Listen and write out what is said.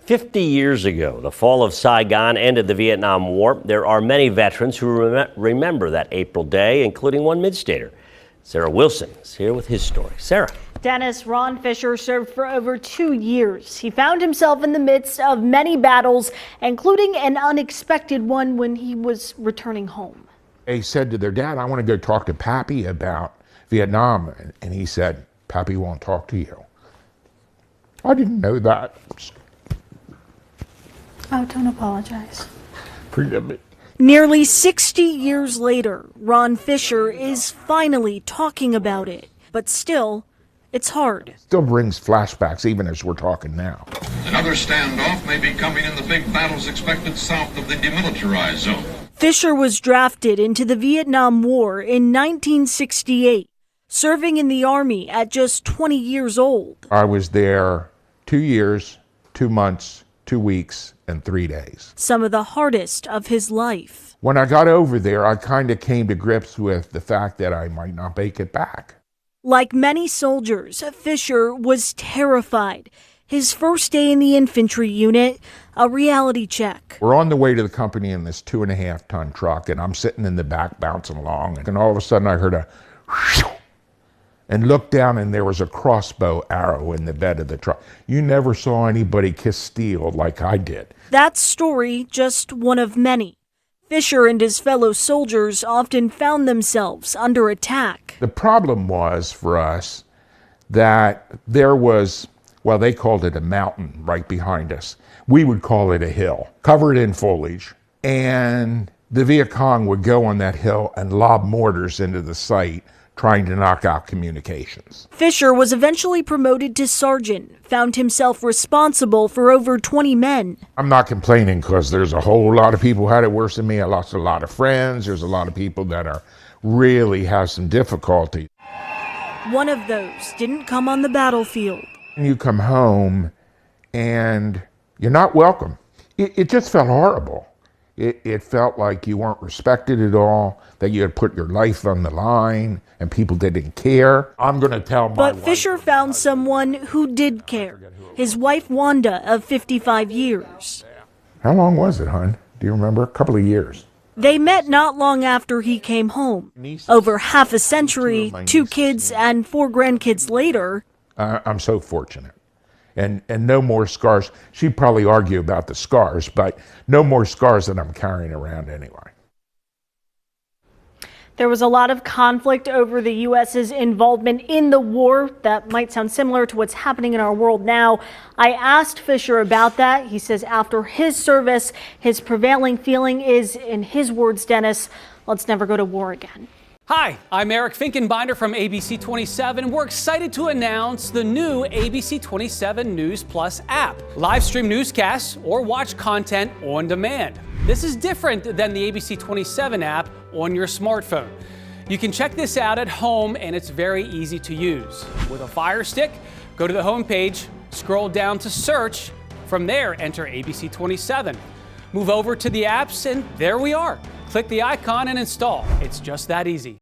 50 years ago, the fall of Saigon ended the Vietnam War. There are many veterans who remember that April day, including one Midstater. Sarah Wilson is here with his story. Sarah. Dennis, Ron Fisher served for over 2 years. He found himself in the midst of many battles, including an unexpected one when he was returning home. They said to their dad, "I want to go talk to Pappy about Vietnam." And he said, "Pappy won't talk to you." I didn't know that. Oh, don't apologize. Forgive me. Nearly 60 years later, Ron Fisher is finally talking about it. But still, it's hard. Still brings flashbacks even as we're talking now. Another standoff may be coming in the big battles expected south of the demilitarized zone. Fisher was drafted into the Vietnam War in 1968, serving in the Army at just 20 years old. I was there 2 years, 2 months, 2 weeks, and 3 days. Some of the hardest of his life. When I got over there, I kind of came to grips with the fact that I might not make it back. Like many soldiers, Fisher was terrified. His first day in the infantry unit, a reality check. We're on the way to the company in this 2.5-ton truck, and I'm sitting in the back bouncing along, and all of a sudden I heard a whoosh, and looked down, and there was a crossbow arrow in the bed of the truck. You never saw anybody kiss steel like I did. That story, just one of many. Fisher and his fellow soldiers often found themselves under attack. The problem was for us that there was, well, they called it a mountain right behind us. We would call it a hill, covered in foliage. And the Viet Cong would go on that hill and lob mortars into the site, trying to knock out communications. Fisher was eventually promoted to sergeant, found himself responsible for over 20 men. I'm not complaining because there's a whole lot of people who had it worse than me. I lost a lot of friends. There's a lot of people that are really have some difficulty. One of those didn't come on the battlefield. You come home and you're not welcome. It just felt horrible. It felt like you weren't respected at all, that you had put your life on the line and people didn't care. I'm going to tell my wife. But Fisher found someone who did care. His wife, Wanda, of 55 years. How long was it, hon? Do you remember? A couple of years. They met not long after he came home. Over half a century, 2 kids and 4 grandkids later. I'm so fortunate. And no more scars. She'd probably argue about the scars, but no more scars that I'm carrying around anyway. There was a lot of conflict over the U.S.'s involvement in the war. That might sound similar to what's happening in our world now. I asked Fisher about that. He says after his service, his prevailing feeling is, in his words, Dennis, let's never go to war again. Hi, I'm Eric Finkenbinder from ABC 27. We're excited to announce the new ABC 27 News Plus app. Live stream newscasts or watch content on demand. This is different than the ABC 27 app on your smartphone. You can check this out at home and it's very easy to use. With a Fire Stick, go to the homepage, scroll down to search. From there, enter ABC 27. Move over to the apps and there we are. Click the icon and install. It's just that easy.